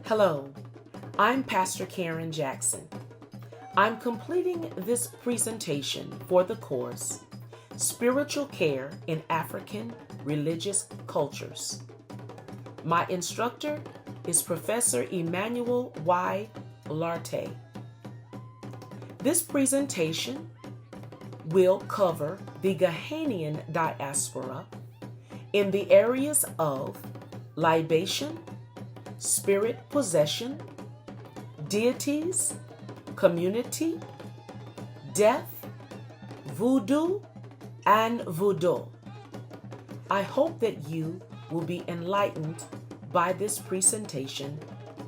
Hello, I'm Pastor Karen Jackson. I'm completing this presentation for the course, Spiritual Care in African Religious Cultures. My instructor is Professor Emmanuel Y. Larte. This presentation will cover the Ghanaian diaspora in the areas of libation, spirit possession, deities, community, death, voodoo, and voodoo. I hope that you will be enlightened by this presentation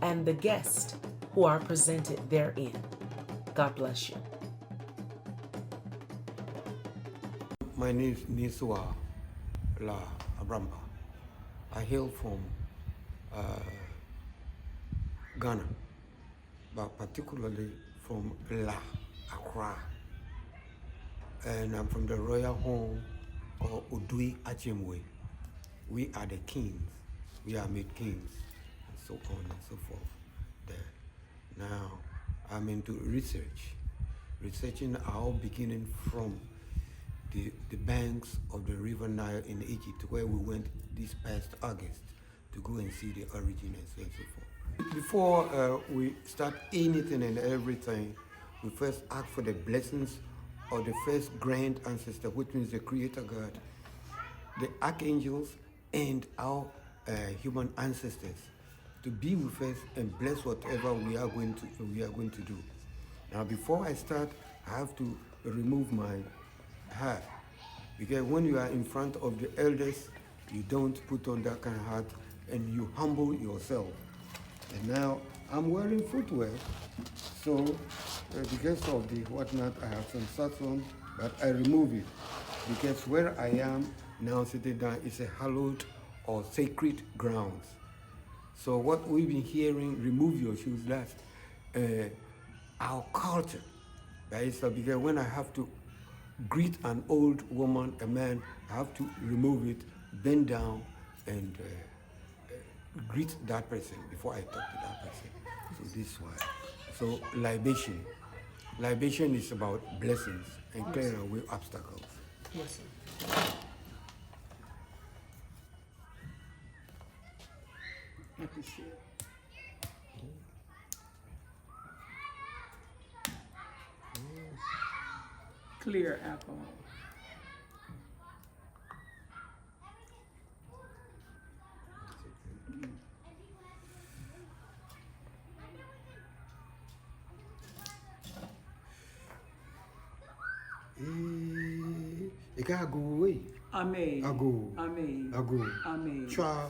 and the guests who are presented therein. God bless you. My name is Niswa La Abramba. I hail from Ghana, but particularly from La Accra. And I'm from the royal home called Udui Achimwe. We are the kings. We are made kings, and so on and so forth there. Now, I'm into researching our beginning from the banks of the River Nile in Egypt, where we went this past August to go and see the origin and so on and so forth. Before we start anything and everything, we first ask for the blessings of the first grand ancestor, which means the Creator God, the archangels, and our human ancestors to be with us and bless whatever we are going to do. Now, before I start, I have to remove my hat, because when you are in front of the elders, you don't put on that kind of hat and you humble yourself. And now I'm wearing footwear, so because of the whatnot, I have some socks on, but I remove it because where I am now sitting down is a hallowed or sacred grounds. So what we've been hearing, remove your shoes, that's our culture. That is because when I have to greet an old woman, a man, I have to remove it, bend down, and greet that person before I talk to that person. So this is why. So libation. Libation is about blessings and clearing away obstacles. Yes, sir. I can see it. Clear alcohol. It gotta go away. Amen. Ago. Amen. Ago. Amen. Chwa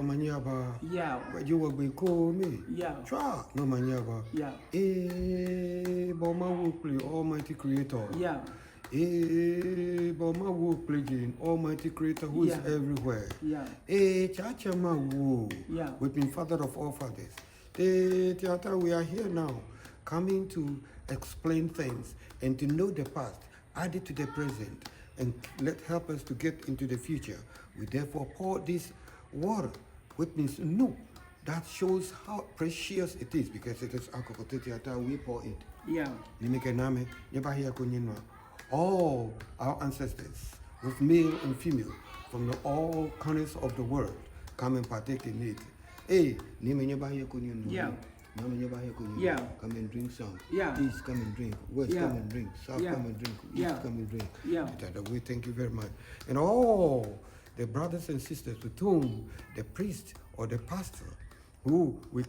manyaba. Yeah. You will be call me. Yeah. Chwa no manyaba. Yeah. Boma will play Almighty Creator. Yeah. Boma will play again Almighty Creator who is everywhere. Yeah. Chacha ma wo. Yeah. We've been Father of all fathers. Theater, we are here now, coming to explain things and to know the past, add it to the present, and help us to get into the future. We therefore pour this water, which means no. That shows how precious it is, because it is alcohol. We pour it. Yeah. All our ancestors, with male and female, from all corners of the world, come and partake in it. Hey, Yeah. Yeah. Come and drink some. Yeah. East, come and drink. West, come and drink. South, come and drink. East, come and drink. Yeah. We thank you very much. And all the brothers and sisters with whom the priest or the pastor who we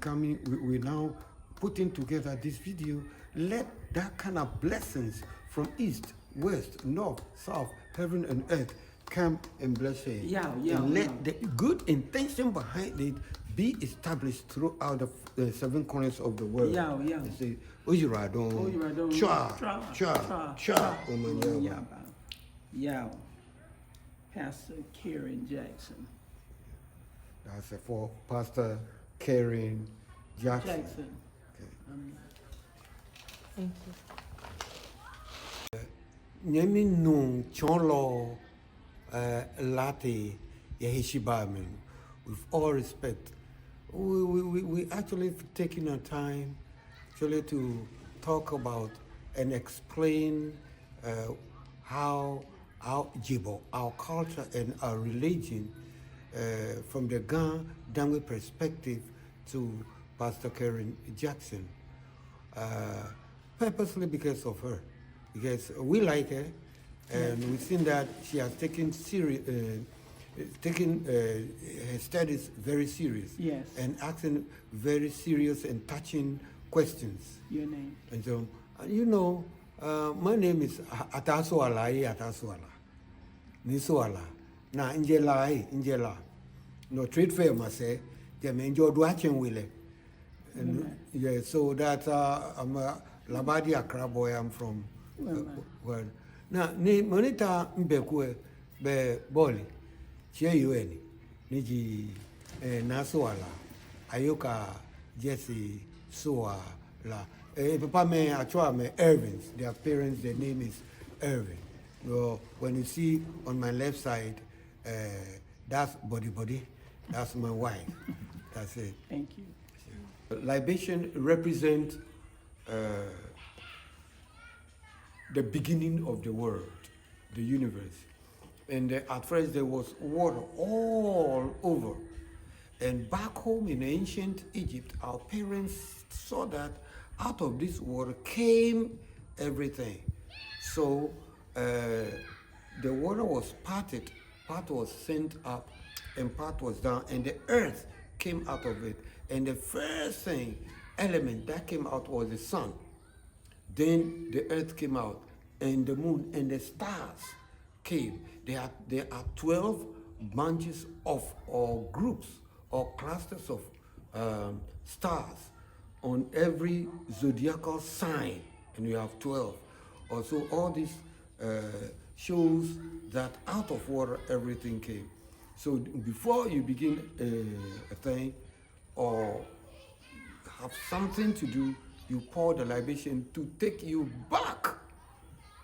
now putting together this video, let that kind of blessings from east, west, north, south, heaven and earth come and bless you. And let the good intention behind it be established throughout the seven corners of the world. They say, Ojiradon, Cha. Yeah. Pastor Karen Jackson. That's for Pastor Karen Jackson. Okay. Thank you. Nyemi nung chonlo latte yehishibami. With all respect, we actually taking our time actually to talk about and explain how our Jibo, our culture and our religion from the Dangwe perspective to Pastor Karen Jackson, purposely because of her, because we like her, and we've seen that she has taken her studies very serious, Yes. and asking very serious and touching questions. Your name? And so, you know, my name is Atasuala, Atasuala. Nisuala. Na Ingela. No trade fair, must say. They may enjoy watching Willie. And yeah, so that I'm a Labadi Accra boy, I'm from. Well, now, ni monita mbekwe be boli. Chia yueni. Niji Nasuala. Ayoka Jesse Suala. Papa me actually me Irvins. Their parents, their name is Irvin. Well, when you see on my left side, that's body. That's my wife. That's it. Thank you. Libation represents the beginning of the world, the universe. And at first there was water all over. And back home in ancient Egypt, our parents saw that out of this water came everything. So the water was parted, part was sent up and part was down, and the earth came out of it. And the first thing, element that came out was the sun. Then the earth came out, and the moon and the stars came. There are 12 bunches of, or groups, or clusters of stars on every zodiacal sign, and you have 12. Also, all this shows that out of water everything came. So before you begin a thing or have something to do, you pour the libation to take you back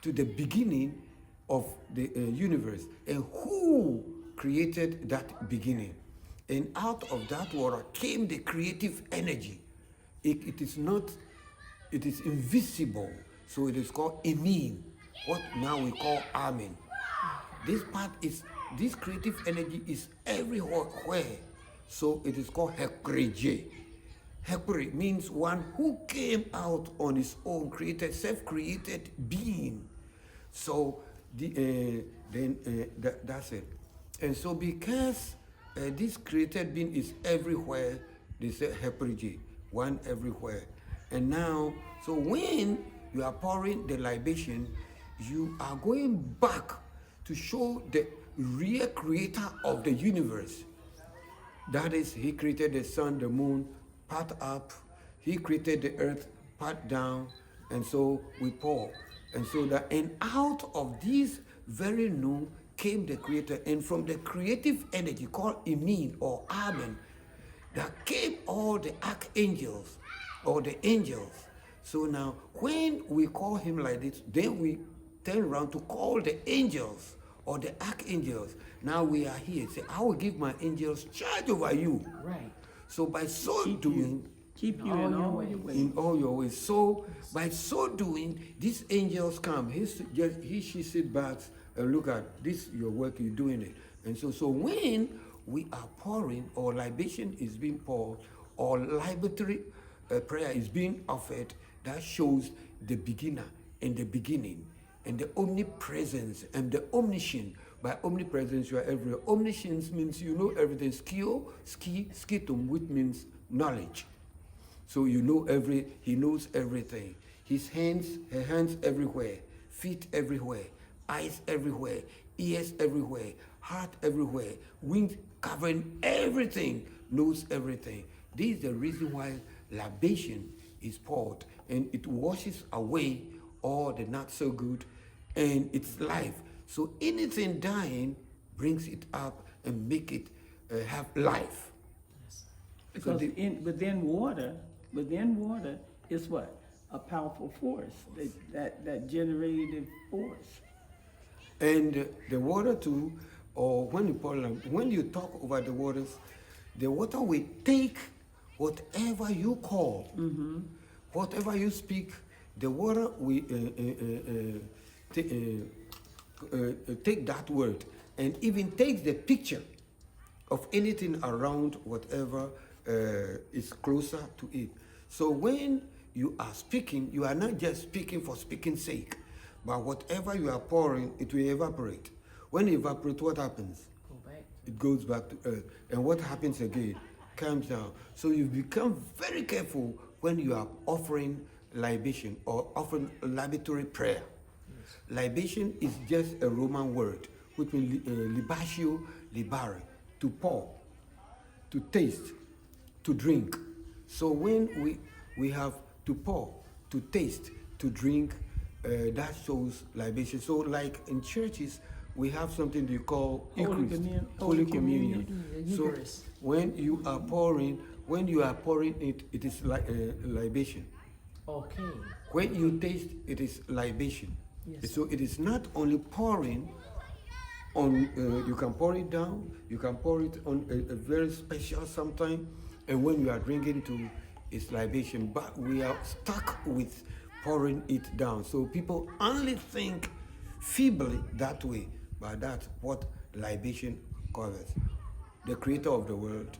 to the beginning of the universe and who created that beginning. And out of that water came the creative energy. It is invisible, so it is called Emin, what now we call Amen. This creative energy is everywhere, so it is called Hekreje. Hekre means one who came out on his own, self-created being. So that's it. And so because this created being is everywhere, they say Hekreje, one everywhere. And now, so when you are pouring the libation, you are going back to show the real creator of the universe. That is, he created the sun, the moon, part up. He created the earth, part down. And so we pour. And so that, and out of this very noon came the creator. And from the creative energy called Emin or Amen, that came all the archangels or the angels. So now, when we call him like this, then we turn around to call the angels or the archangels. Now we are here. Say, I will give my angels charge over you. Right. So by so doing, Keep you in all your ways. in all your ways. So by so doing, these angels come. She sit back and look at this, your work, you're doing it. And so when we are pouring, or libation is being poured, or libatory prayer is being offered, that shows the beginner and the beginning, and the omnipresence and the omniscient. By omnipresence, you are everywhere. Omniscience means you know everything. Skitum, which means knowledge. So you know he knows everything. Her hands everywhere, feet everywhere, eyes everywhere, ears everywhere, heart everywhere, wings covering everything, knows everything. This is the reason why libation is poured, and it washes away all the not so good, and it's life. So anything dying brings it up and make it have life. Because within water is what? A powerful force, that generative force. And the water too, or when you talk over the waters, the water will take whatever you call, whatever you speak, the water will take that word and even take the picture of anything around whatever is closer to it. So when you are speaking, you are not just speaking for speaking's sake, but whatever you are pouring, it will evaporate. When it evaporates, what happens? Go back. It goes back to earth. And what happens again? Comes down. So you become very careful when you are offering libation or offering libatory prayer. Libation is just a Roman word, which means libatio, libare, to pour, to taste, to drink. So when we have to pour, to taste, to drink, that shows libation. So like in churches, we have something they call Holy Communion. So Eucharist. when you are pouring it, it is like libation. Okay. When you taste, it is libation. Yes. So it is not only pouring on, you can pour it down, you can pour it on a very special sometime, and when you are drinking too, it's libation. But we are stuck with pouring it down. So people only think feebly that way, but that's what libation covers. The creator of the world,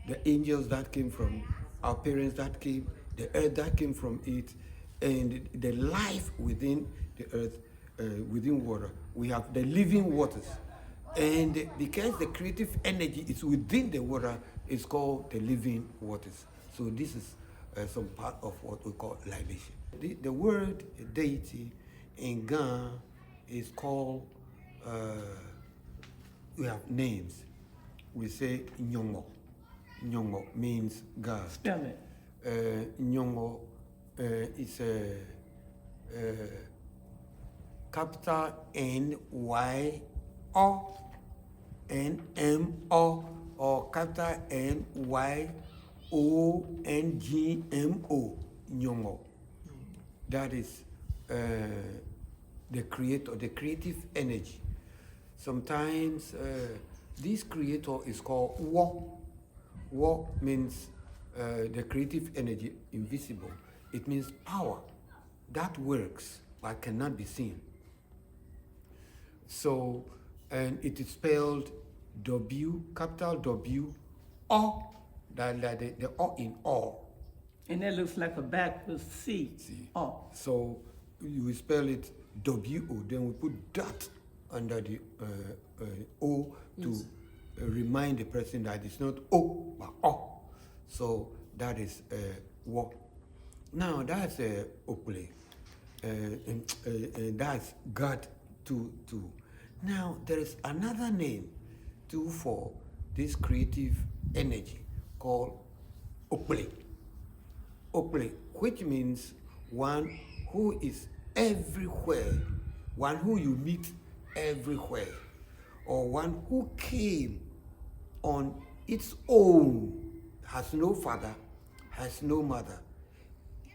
the angels that came from our parents that came, the earth that came from it, and the life within the earth, within water. We have the living waters. And because the creative energy is within the water, it's called the living waters. So this is some part of what we call libation. The word deity in Ghana is called, we have names. We say Nyongo. Nyongo means God. Spell it. Nyongo is a capital N-Y-O, N-M-O, or capital N-Y-O-N-G-M-O, Nyongo. That is the creator, the creative energy. Sometimes this creator is called Wo. Wo means the creative energy, invisible. It means power that works but cannot be seen. So, and it is spelled W, capital W, O, the O in all. And that looks like a backwards C. Oh. So you will spell it W-O, then we put dot under the O to remind the person that it's not O, but O. So that is Wo. Now that's Okule. That's God too. Now there is another name too for this creative energy called Okule. Okule, which means one who is everywhere, one who you meet everywhere, or one who came on its own, has no father, has no mother.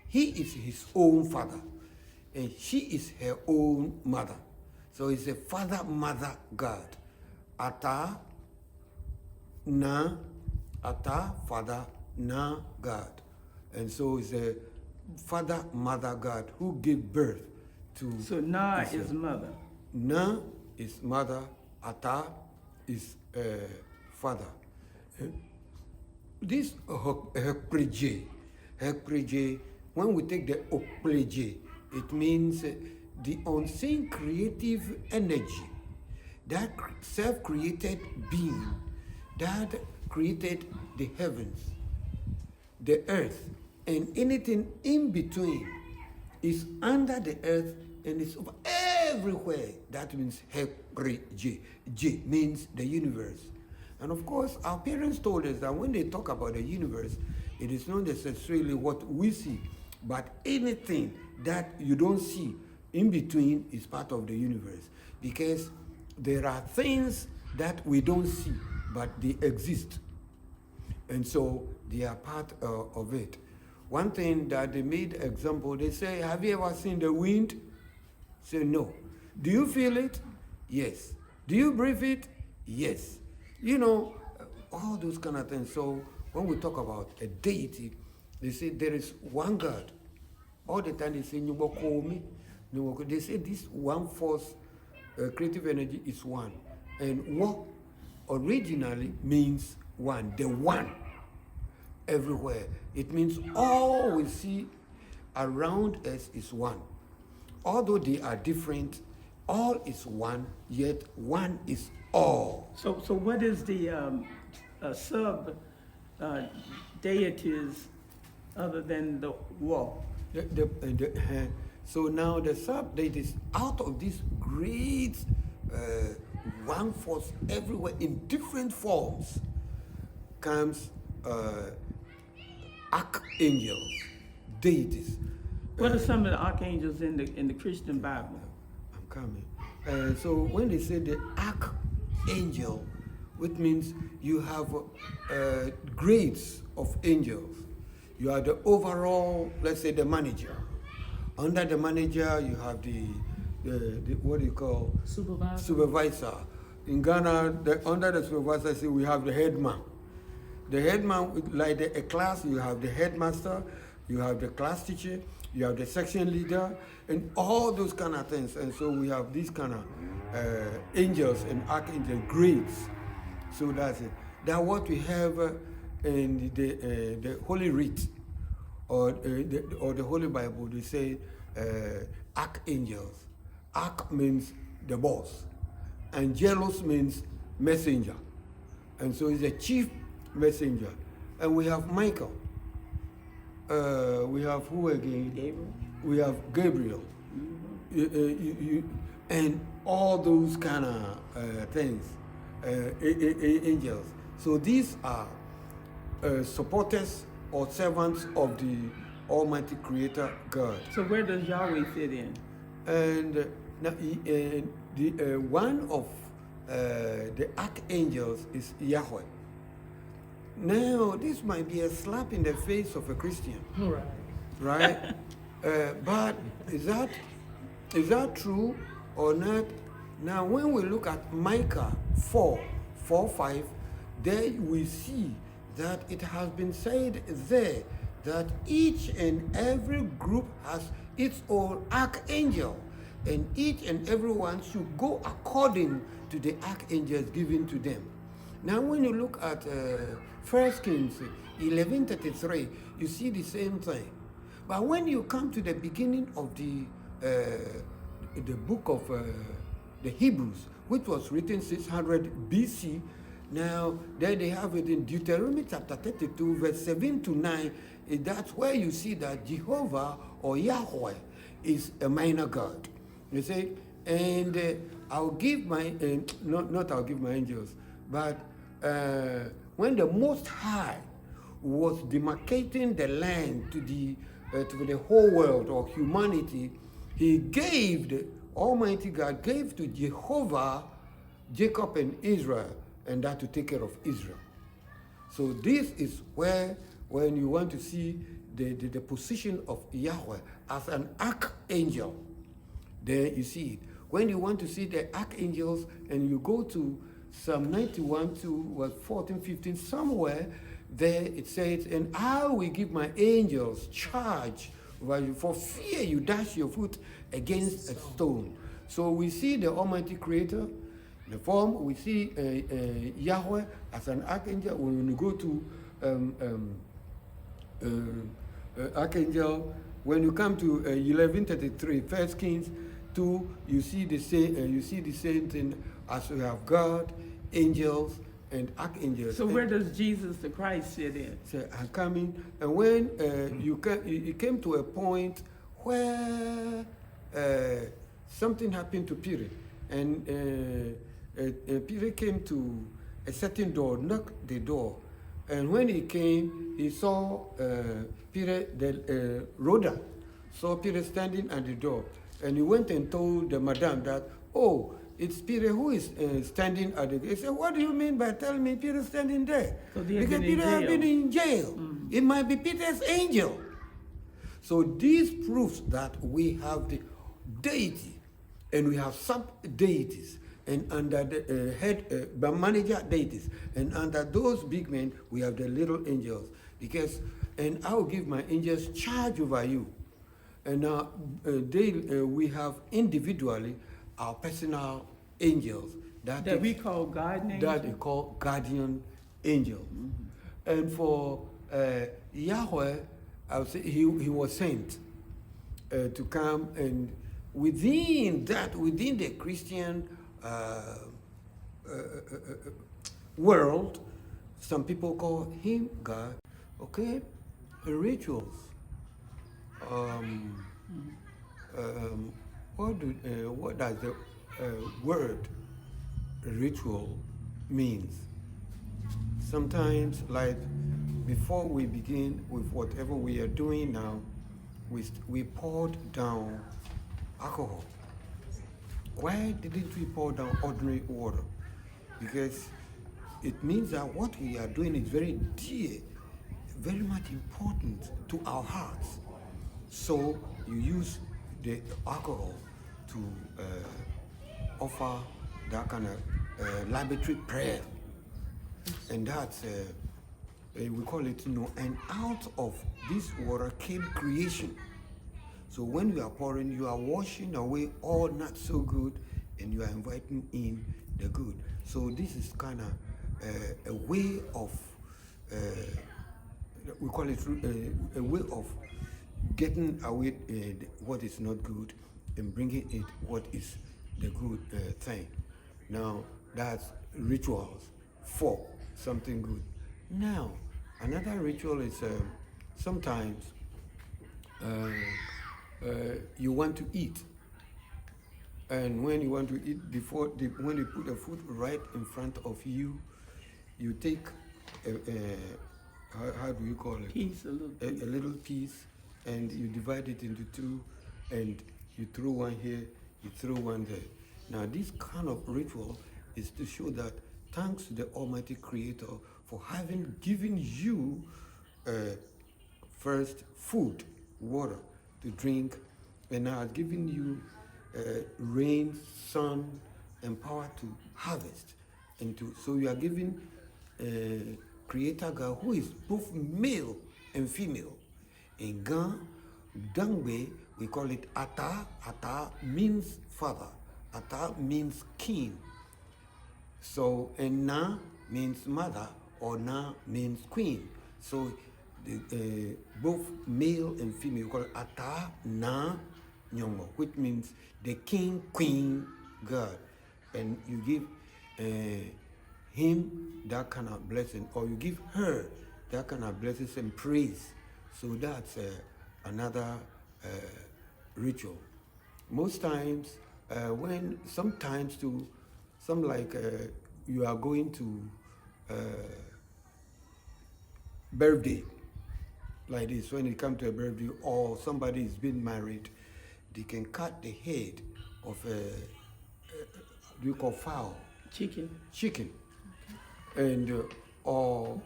He is his own father, and she is her own mother. So it's a father-mother God. Ata, father, na, God. And so it's a father-mother God who gave birth to. So Na is mother. Na is mother, Ata is father. This Hekpreje, when we take the Okpreje, it means the unseen creative energy, that self-created being, that created the heavens, the earth, and anything in between is under the earth and is everywhere. That means Hekpreje. J means the universe. And of course, our parents told us that when they talk about the universe, it is not necessarily what we see, but anything that you don't see in between is part of the universe. Because there are things that we don't see, but they exist. And so they are part of it. One thing that they made example, they say, have you ever seen the wind? Say no. Do you feel it? Yes. Do you breathe it? Yes. You know, all those kind of things. So when we talk about a deity, they say there is one God. All the time they say, "Nyubokomi." They say this one force, creative energy is one. And what originally means one, the one, everywhere. It means all we see around us is one. Although they are different, all is one, yet one is all. So what is the sub deities other than the wall? So now the sub-deities, out of this great one force everywhere in different forms, comes archangels, deities. What are some of the archangels in the Christian Bible? I'm coming. So when they say the archangel, which means you have grades of angels. You are the overall, let's say, the manager. Under the manager, you have the what do you call? Supervisor. In Ghana, under the supervisor, see, we have the headman. The headman, like a class, you have the headmaster, you have the class teacher, you have the section leader, and all those kind of things. And so we have these kind of angels and archangel grades. So that's it. That's what we have in the Holy Writ or the Holy Bible. They say archangels. Arch means the boss. Angelos means messenger. And so he's a chief messenger. And we have Michael. We have who again? Gabriel. We have Gabriel. And all those kind of things, angels. So these are supporters or servants of the Almighty Creator God. So where does Yahweh fit in? And now, one of the archangels is Yahweh. Now, this might be a slap in the face of a Christian. Right? But is that true or not? Now, when we look at Micah 4:5, there we see that it has been said there that each and every group has its own archangel, and each and every one should go according to the archangels given to them. Now, when you look at 1 Kings 11:33, you see the same thing. But when you come to the beginning of the book of the Hebrews, which was written 600 BC, now there they have it in Deuteronomy chapter 32, verse 7 to 9. That's where you see that Jehovah or Yahweh is a minor God. You see, and I'll give my not I'll give my angels, but when the Most High was demarcating the land to the whole world or humanity, he gave, the Almighty God gave to Jehovah Jacob and Israel, and that to take care of Israel. So this is where, when you want to see the position of Yahweh as an archangel, then you see it. When you want to see the archangels, and you go to Psalm 91 to 14, 15, somewhere there it says, and I will give my angels charge over you, for fear you dash your foot against a stone. So we see the Almighty Creator, the form, we see Yahweh as an archangel. When you go to archangel, when you come to 11:33, 1 Kings 2, you see the same thing as we have God, angels, and archangels. So where does Jesus the Christ fit in? So I'm coming, and when you came to a point where something happened to Peter, and Peter came to a certain door, knocked the door, and when he came, he saw Peter, the Rhoda, saw Peter standing at the door, and he went and told the madam that, oh, it's Peter who is standing at the gate. He said, what do you mean by telling me Peter standing there? So because Peter has been in jail. It might be Peter's angel. So this proves that we have the deity and we have sub-deities. and under the head, the manager deities, and under those big men, we have the little angels. Because, and I will give my angels charge over you. And now we have individually our personal angels That we call guardian that angels? we call guardian angels. And for Yahweh, I would say he was sent to come, and within the Christian world, some people call him God. Okay, rituals. What does the word ritual means? Sometimes, like before we begin with whatever we are doing now, we poured down alcohol. Why didn't we pour down ordinary water? Because it means that what we are doing is very dear, very much important to our hearts. So you use the alcohol to offer that kind of laboratory prayer. And that's, we call it, and out of this water came creation. So when you are pouring, you are washing away all not so good, and you are inviting in the good. So this is kind of a way of, we call it a way of getting away what is not good and bringing it what is the good thing. Now that's rituals for something good. Now another ritual is sometimes you want to eat, and when you want to eat, when you put the food right in front of you, you take how do you call it? Piece, a little piece, and you divide it into two, and you throw one here, you throw one there. Now this kind of ritual is to show that thanks to the Almighty Creator for having given you first food, water to drink, and now has given you rain, sun, and power to harvest. So you are giving Creator God, who is both male and female. In Dangbe, we call it Ata. Ata means father. Ata means king. So, and Na means mother, or Na means queen. So, both male and female, we call it Ata, Na, Nyongo, which means the king, queen, God. And you give him that kind of blessing, or you give her that kind of blessings and praise. So that's another ritual. Most times, sometimes you are going to birthday, like this, when you come to a birthday, or somebody is being married, they can cut the head of do you call fowl? chicken. And or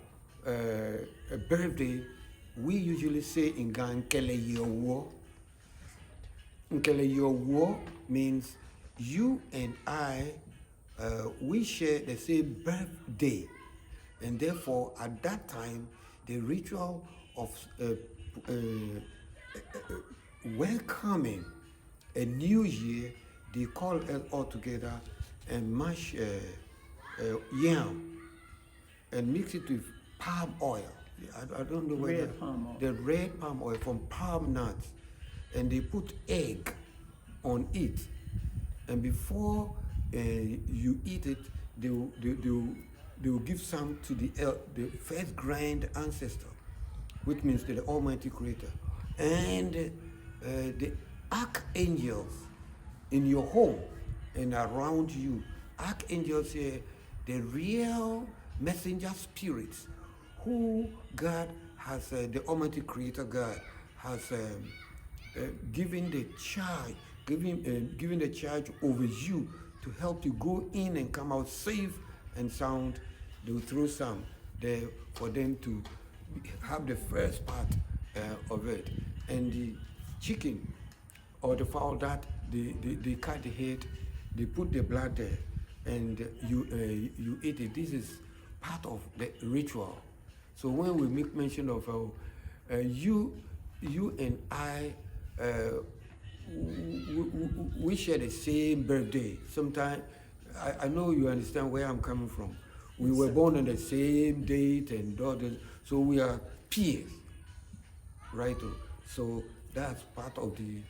a birthday, we usually say in Ghana, Nkele Yowo. Nkele Yowo means you and I, we share the same birthday, and therefore at that time the ritual of welcoming a new year, they call us all together and mash yam and mix it with palm oil. I don't know whether Red palm oil. the red palm oil from palm nuts, and they put egg on it, and before you eat it, they will give some to the first grand ancestor, which means to the Almighty Creator, and the archangels in your home and around you. Archangels here, the real messenger spirits who God has, the Almighty Creator God has given the charge, giving the charge over you to help you go in and come out safe and sound. They will throw some there for them to have the first part of it. And the chicken or the fowl that they cut the head, they put the blood there, and you eat it. This is part of the ritual. So when we make mention of you and I, we share the same birthday. Sometimes I know you understand where I'm coming from. We were born on the same date and all this, so we are peers, right? So that's part of the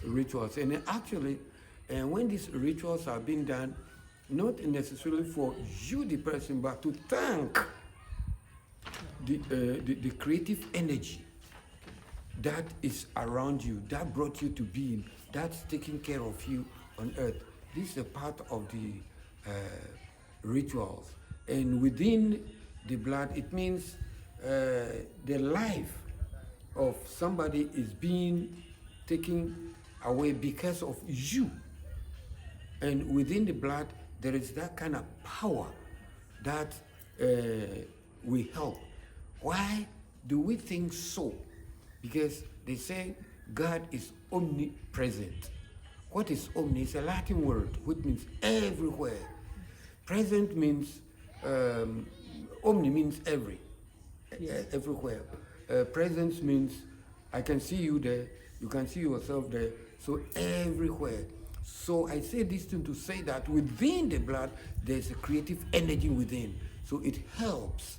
rituals. And actually, when these rituals are being done, not necessarily for you, the person, but to thank the creative energy that is around you, that brought you to being, that's taking care of you on earth. This is a part of the rituals. And within the blood, it means the life of somebody is being taken away because of you. And within the blood, there is that kind of power that will help. Why do we think so? Because they say God is omnipresent. What is omni? It's a Latin word which means everywhere. Present means, omni means everywhere. Presence means I can see you there, you can see yourself there, so everywhere. So I say this thing to say that within the blood, there's a creative energy within. So it helps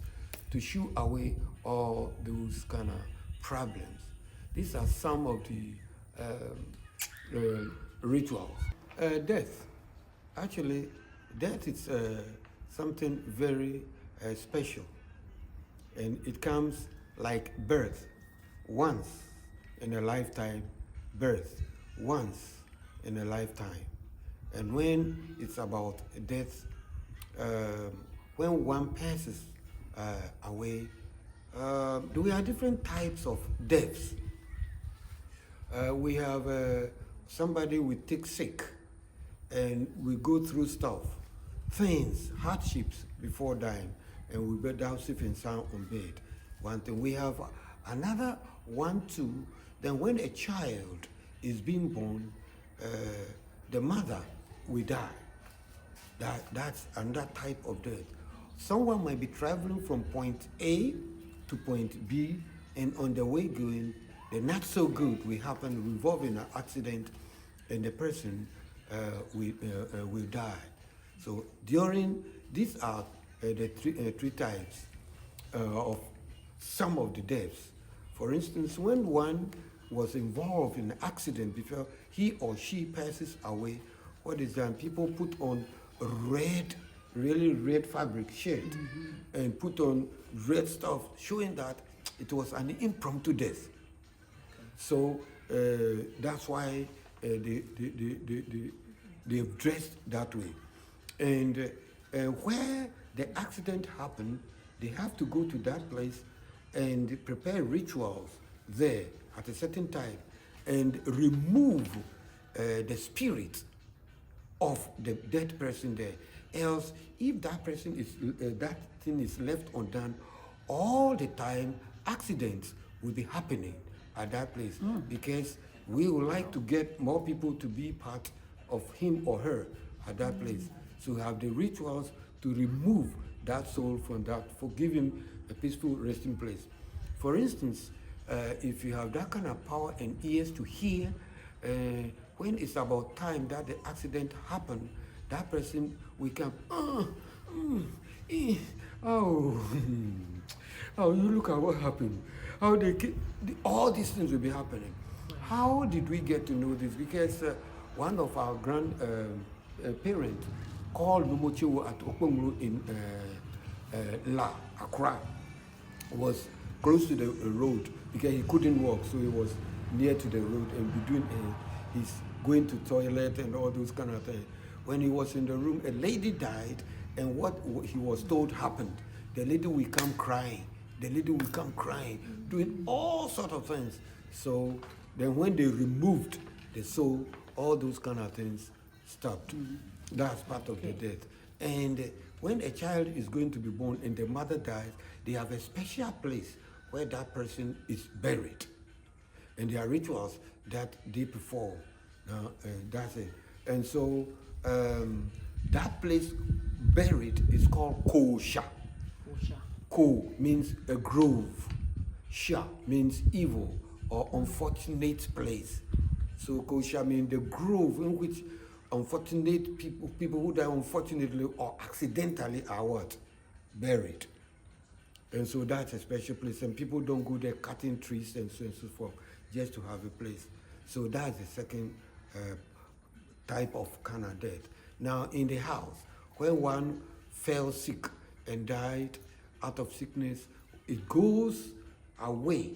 to shoo away all those kind of problems. These are some of the rituals. Death. Actually, death is something very special. And it comes like birth. Once in a lifetime, birth. Once in a lifetime. And when it's about death, when one passes away, we have different types of deaths. We have somebody we take sick and we go through stuff, things, hardships before dying, and we bed down safe and sound on bed. One thing. We have another one too. Then when a child is being born, the mother will die. That's another type of death. Someone might be traveling from point A to point B, and on the way going, the not so good will happen, involve in an accident, and the person will die. So during, these are the three types of some of the deaths. For instance, when one was involved in an accident before he or she passes away, what is done? People put on red, really red fabric shirt, and put on red stuff, showing that it was an impromptu death. So that's why they've dressed that way. And where the accident happened, they have to go to that place and prepare rituals there at a certain time and remove the spirit of the dead person there. Else, if that person is that thing is left undone, all the time accidents will be happening at that place, because we would like to get more people to be part of him or her at that place. So we have the rituals to remove that soul from that, for giving a peaceful resting place. For instance, if you have that kind of power and ears to hear, when it's about time that the accident happened, that person will come, oh, you look at what happened. How all these things will be happening. How did we get to know this? Because one of our grandparents called Numochewo at Okponglu in Accra, was close to the road because he couldn't walk, so he was near to the road, and between he's going to toilet and all those kind of things. When he was in the room, a lady died, and what he was told happened. The lady will come crying. The lady will come crying, doing all sorts of things. So then when they removed the soul, all those kind of things stopped. That's part of the death. And when a child is going to be born and the mother dies, they have a special place where that person is buried. And there are rituals that they perform. That's it. And so That place buried is called Kosha. Ko means a grove. Sha means evil or unfortunate place. So Kosha means the grove in which unfortunate people who die unfortunately or accidentally are what? Buried. And so that's a special place. And people don't go there cutting trees and so forth just to have a place. So that's the second type of kind of death. Now in the house, when one fell sick and died out of sickness, it goes away.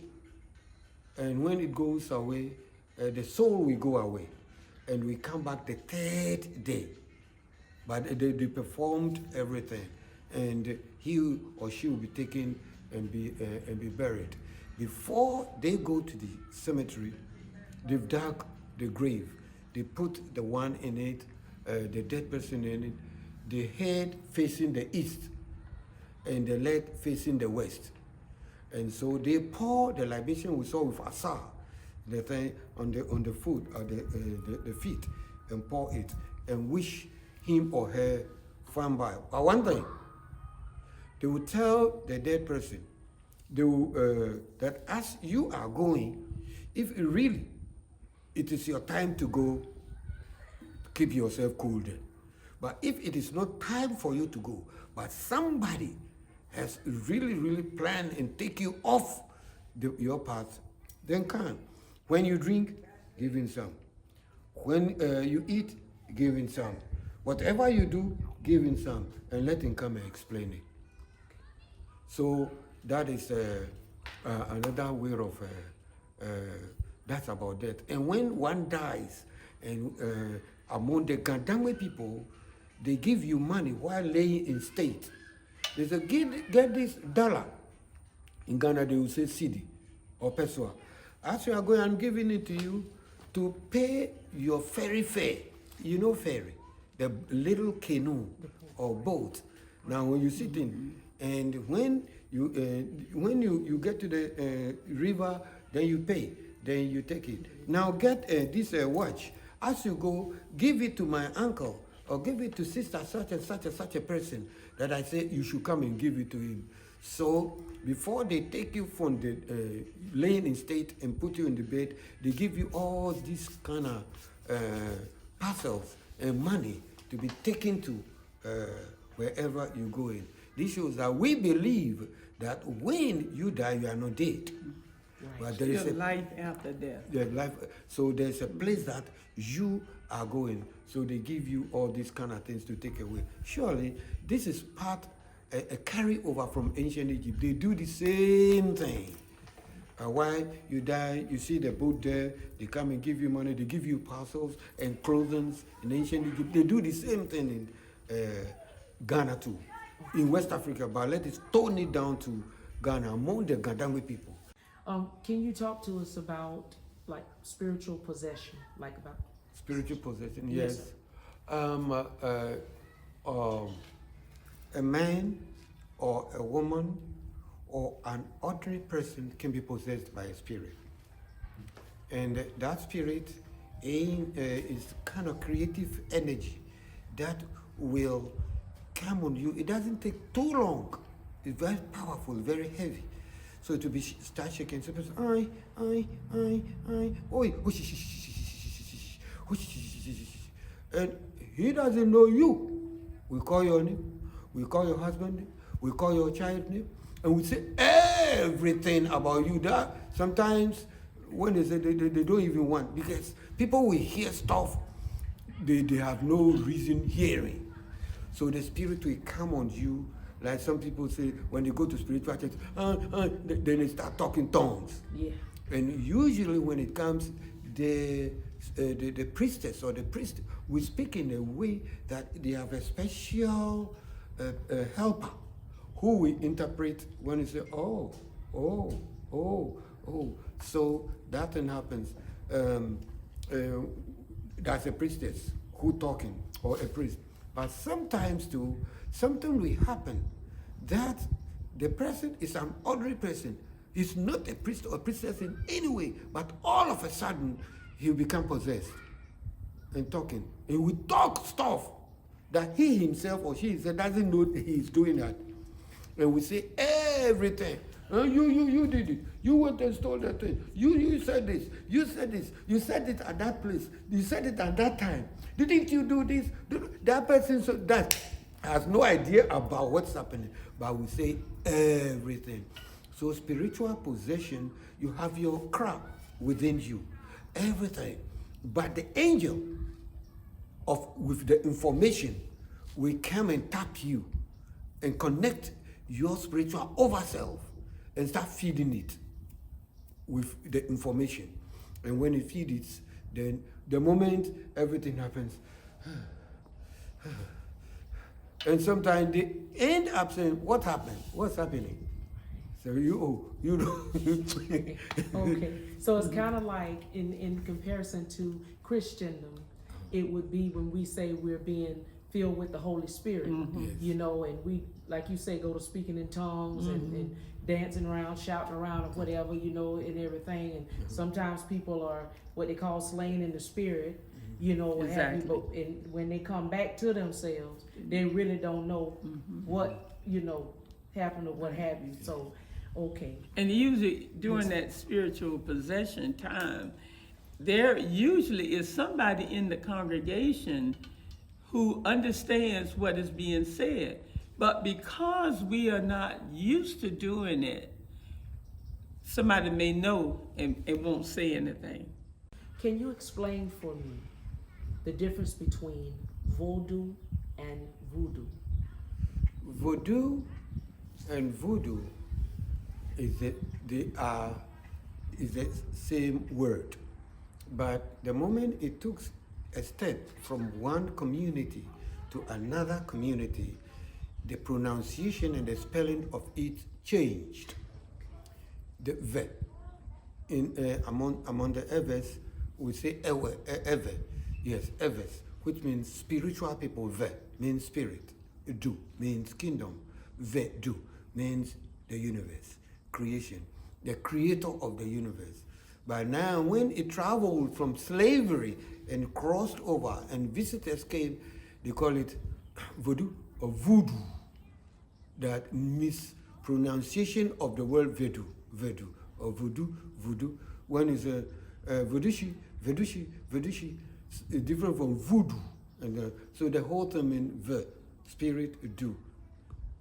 And when it goes away, the soul will go away. And we come back the third day. But they performed everything. And he or she will be taken and be buried. Before they go to the cemetery, they've dug the grave. They put the one in it, the dead person in it, the head facing the east, and the leg facing the west. And so they pour the libation we saw with Asa, the thing on the foot, or the feet, and pour it, and wish him or her fine by. But one thing, they will tell the dead person, they will, that as you are going, if really it is your time to go, keep yourself cool then. But if it is not time for you to go, but somebody has really planned and take you off your path, then come. When you drink, give him some. When you eat, give him some. Whatever you do, give him some, and let him come and explain it. So that is another way of, that's about that. And when one dies, and among the Gandangwe people, they give you money while laying in state. They say, get this dollar. In Ghana, they will say cedi or peswa. As you are going, I'm giving it to you to pay your ferry fare. You know ferry, the little canoe or boat. Now, when you sit in, and when you get to the river, then you pay, then you take it. Now get this watch. As you go, give it to my uncle, or give it to sister such and such a person that I say you should come and give it to him. So before they take you from the laying in state and put you in the bed, they give you all these kind of parcels and money to be taken to wherever you go in. This shows that we believe that when you die, you are not dead. Right. But there is a life after death. Yeah, life. So there's a place that you are going. So they give you all these kind of things to take away. Surely this is part, a carryover from ancient Egypt. They do the same thing. While you die, you see the boat there, they come and give you money, they give you parcels and clothing in ancient Egypt. They do the same thing in Ghana too, in West Africa, but let us tone it down to Ghana, among the Gandangwe people. Can you talk to us about like spiritual possession, like about Spiritual possession, Yes, yes. A man or a woman or an ordinary person can be possessed by a spirit. And that spirit is kind of creative energy that will come on you. It doesn't take too long. It's very powerful, very heavy. So to be start shaking, so person, oi, and he doesn't know you. We call your name, we call your husband name, we call your child name, and we say everything about you. That sometimes when they say they don't even want, because people will hear stuff they have no reason hearing. So the spirit will come on you, like some people say when they go to spiritual church, then they start talking tongues. yeah? And usually when it comes, the priestess or the priest will speak in a way that they have a special helper who will interpret when they say, oh. So that thing happens. That's a priestess who talking, or a priest. But sometimes too, something will happen that the person is an ordinary person. He's not a priest or a priestess in any way, but all of a sudden, he'll become possessed and talking. He will talk stuff that he himself or she himself doesn't know he's doing that. And we say everything. You did it. You went and stole that thing. You said this. You said this. You said it at that place. You said it at that time. Didn't you do this? That person so that has no idea about what's happening. But we say everything. So spiritual possession, you have your crowd within you. Everything. But the angel with the information will come and tap you and connect your spiritual overself and start feeding it with the information. And when you feed it, then the moment everything happens, and sometimes they end up saying, what happened? What's happening? So you know. Okay, so it's kind of like in comparison to Christendom, it would be when we say we're being filled with the Holy Spirit, Yes. you know, and we, like you say, go to speaking in tongues and dancing around, shouting around, or whatever, you know, and everything. And sometimes people are what they call slain in the spirit, you know, what have you. But when they come back to themselves, they really don't know what, you know, happened or what have you. So, okay. And usually during that spiritual possession time, there usually is somebody in the congregation who understands what is being said. But because we are not used to doing it, somebody may know and won't say anything. Can you explain for me the difference between voodoo and voodoo? Voodoo and voodoo is the same word, but the moment it took a step from one community to another community, the pronunciation and the spelling of it changed. The v among the Evers, we say ewe, ever, yes, Evers, which means spiritual people. V means spirit, do means kingdom, v do means the universe, creation, the creator of the universe. But now, when it traveled from slavery and crossed over, and visitors came, they call it voodoo or voodoo. That mispronunciation of the word voodoo, voodoo, or voodoo, voodoo. One is a voodooshi, voodooshi, voodooshi, different from voodoo. And so the whole term in the spirit, do,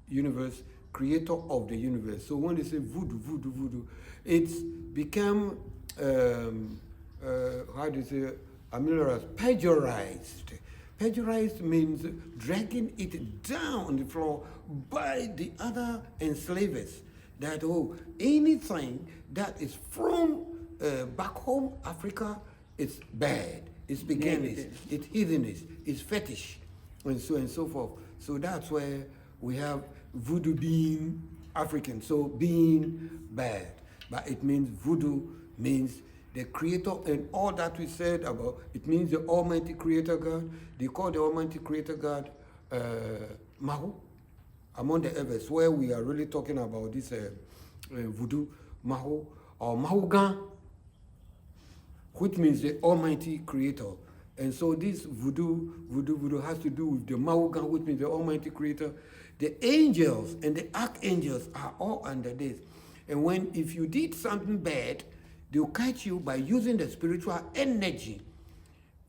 universe, creator of the universe. So when they say voodoo, voodoo, voodoo, it's become, how do you say, pejorized. Pejorized means dragging it down on the floor by the other enslavers. That, anything that is from back home Africa is bad, it's beginnings, it's heathenish, it's fetish, and so forth. So that's where we have voodoo being African, so being bad. But it means voodoo means the creator, and all that we said about, it means the Almighty Creator God. They call the Almighty Creator God Mahu, among the Evers, where we are really talking about this voodoo, Mahu, or Mahugan, which means the Almighty Creator. And so this voodoo has to do with the Mahugan, which means the Almighty Creator. The angels and the archangels are all under this. And if you did something bad, they'll catch you by using the spiritual energy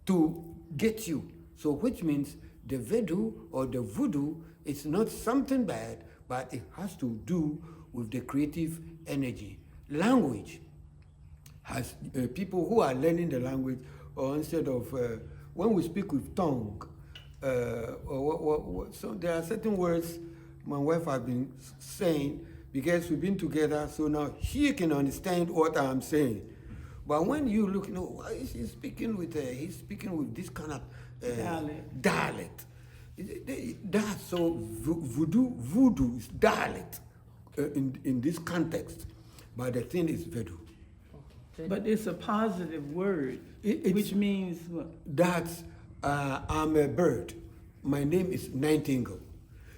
to get you. So which means the voodoo or the voodoo is not something bad, but it has to do with the creative energy. Language has people who are learning the language, or instead of, when we speak with tongue, so there are certain words my wife has been saying, because we've been together, so now he can understand what I'm saying. But when you look, why is he speaking with, he's speaking with this kind of dialect. That's so voodoo is dialect in this context, but the thing is voodoo. But it's a positive word, which means what? That's, I'm a bird. My name is Nightingale.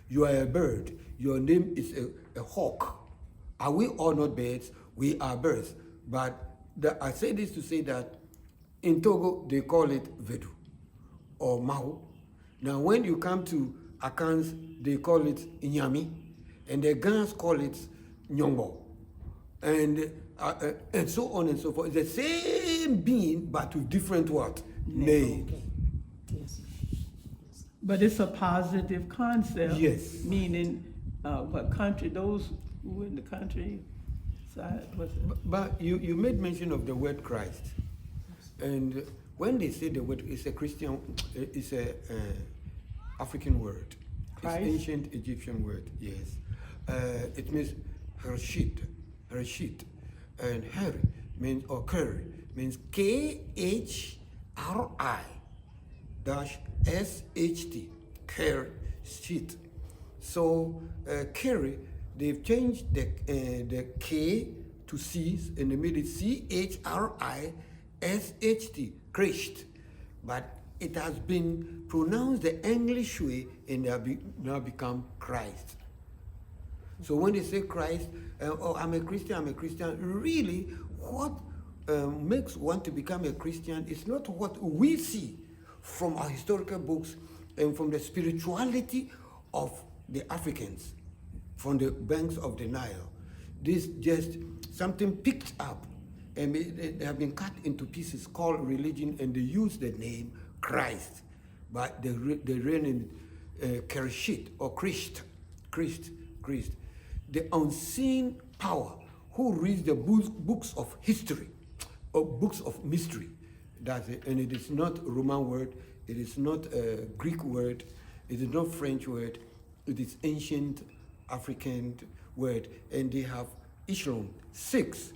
You are a bird. Your name is a hawk. Are we all not birds? We are birds. But I say this to say that in Togo, they call it Vedu or Mahu. Now, when you come to Akans, they call it Inyami, and the Gans call it Nyongbo, and so on and so forth. It's the same being, but with different what? Names. Okay. Yes. But it's a positive concept. Yes. Meaning, what country, those who in the country side, what's it? But you made mention of the word Christ, and when they say the word, it's a Christian, it's a African word. Christ? It's ancient Egyptian word. Yes, it means Hershit, and Her means, or Keri means KHRI -SHT, Kershit. So Keri, they've changed the K to C's and they made it CHRISHT, Christ. But it has been pronounced the English way and they have now become Christ. So when they say Christ, oh, I'm a Christian, really what makes one to become a Christian is not what we see from our historical books and from the spirituality of the Africans from the banks of the Nile. This just something picked up and they have been cut into pieces called religion, and they use the name Christ, but they rename Kershit or Christ, the unseen power who reads the books of history or books of mystery. That's it. And it is not a Roman word, it is not a Greek word, it is not French word, it is ancient African word, and they have echelon 6.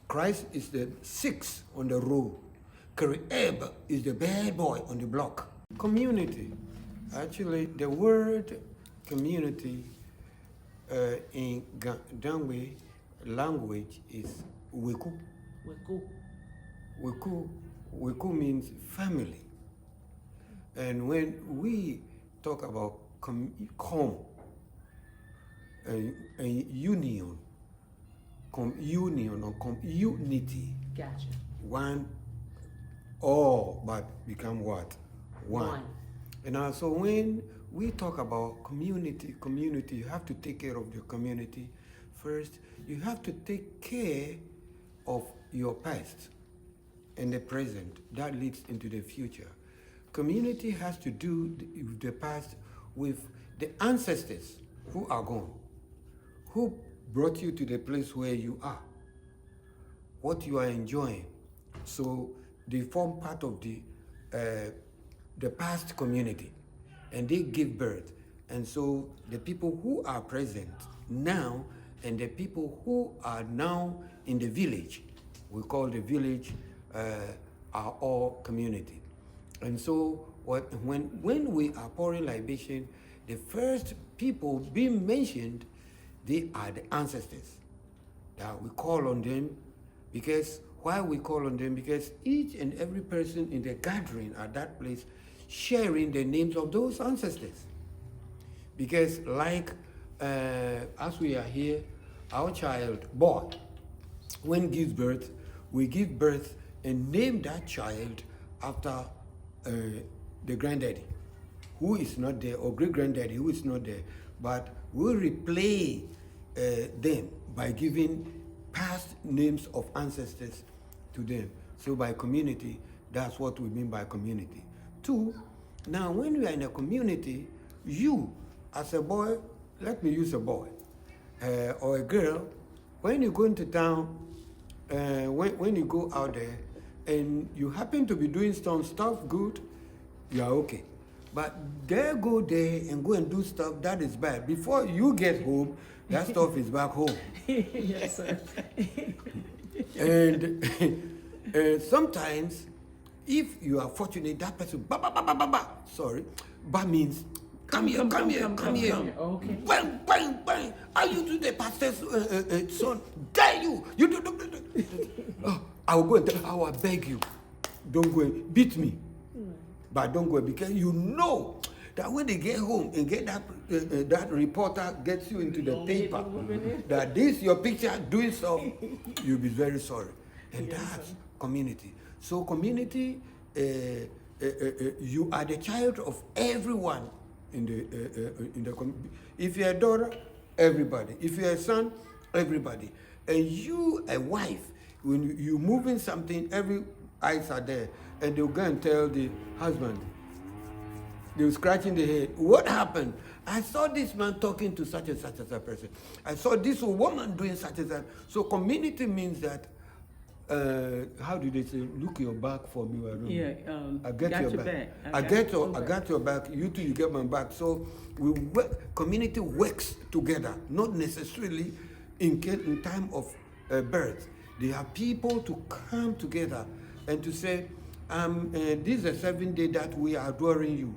Christ is the 6 on the row. Kereb is the bad boy on the block. Community. Actually, the word community in Dangwe language is Weku. Weku means family. And when we talk about union or community, Gotcha. one, all but become what? One. And so when we talk about community, you have to take care of your community. First, you have to take care of your past and the present. That leads into the future. Community has to do with the past, with the ancestors who are gone, who brought you to the place where you are, what you are enjoying. So they form part of the past community, and they give birth. And so the people who are present now and the people who are now in the village, we call the village, are all community. And so when we are pouring libation, the first people being mentioned, they are the ancestors. That we call on them because, why we call on them? Because each and every person in the gathering at that place sharing the names of those ancestors. Because like, as we are here, our child, boy, when gives birth, we give birth and name that child after the granddaddy, who is not there, or great-granddaddy, who is not there. But we'll replay them by giving past names of ancestors to them. So by community, that's what we mean by community. 2, now when we are in a community, you, as a boy, let me use a boy, or a girl, when you go into town, when you go out there, and you happen to be doing some stuff good, you are okay. But they go there and go and do stuff that is bad. Before you get home, that stuff is back home. Yes, sir. And sometimes, if you are fortunate, that person, ba means, come here. Okay. Bang, bang, bang. Are you to the pastor's son? Dare you? You do. Oh, I will go and tell, I will beg you, don't go and beat me. But don't go, because you know that when they get home and get that reporter gets you into the paper that this your picture doing stuff, you'll be very sorry. And that's community. So community you are the child of everyone in the community. If you're a daughter, everybody. If you're a son, everybody. And you, a wife, when you moving something, every eyes are there, and they'll go and tell the husband. They're scratching their head. What happened? I saw this man talking to such and such as a person. I saw this woman doing such and such. So community means that, how do they say, look your back for me? I don't know. I get your back. I got your back. You too, you get my back. So we work, community works together, not necessarily in time of birth. They are people to come together and to say, this is the 7th day that we are adoring you.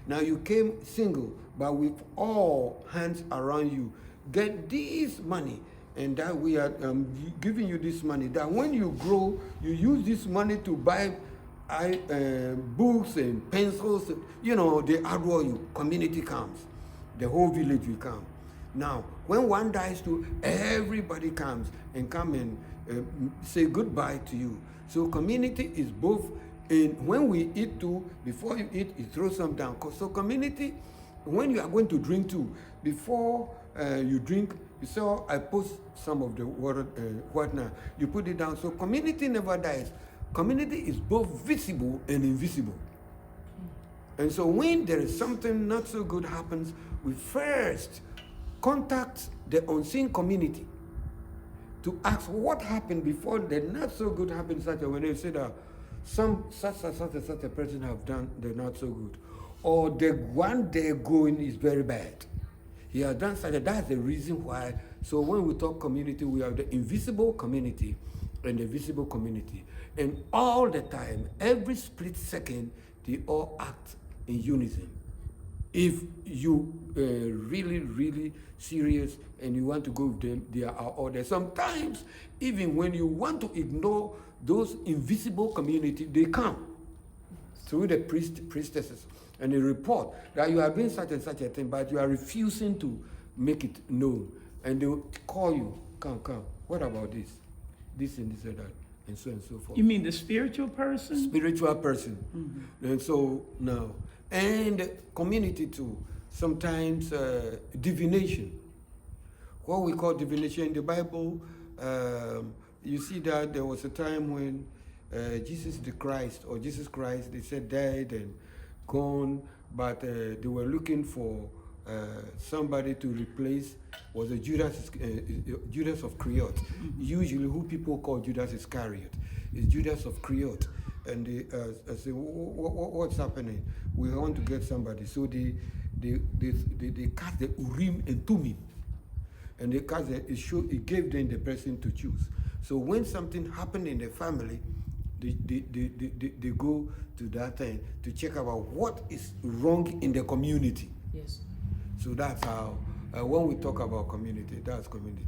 Now you came single, but with all hands around you, get this money, and that we are giving you this money. That when you grow, you use this money to buy books and pencils. You know, they adore you. Community comes. The whole village will come. Now, when one dies too, everybody comes and say goodbye to you. So community is both. When we eat too, before you eat, you throw some down. So community, when you are going to drink too, before you drink, you saw I post some of the water, what now? You put it down. So community never dies. Community is both visible and invisible. And so when there is something not so good happens, we first contact the unseen community to ask what happened before the not so good happens. Such when they say that such a person have done the not so good, or the one they're going is very bad. He has done such. That's the reason why. So when we talk community, we have the invisible community and the visible community, and all the time, every split second, they all act in unison. If you really serious and you want to go with them, they are order. Sometimes, even when you want to ignore those invisible community, they come through the priestesses, and they report that you are doing such and such a thing, but you are refusing to make it known. And they will call you, come, what about this? This and this and that, and so forth. You mean the spiritual person? Spiritual person. Mm-hmm. And so now, and community too, sometimes divination. What we call divination in the Bible, you see that there was a time when Jesus Christ, they said died and gone, but they were looking for somebody to replace, was a Judas of Crete. Mm-hmm. Usually who people call Judas Iscariot is Judas of Crete. And they say, what's happening? We want to get somebody. So they cast the Urim and Tumim. And they cast it gave them the person to choose. So when something happened in the family, they go to that time to check about what is wrong in the community. Yes. So that's how, when we talk about community, that's community.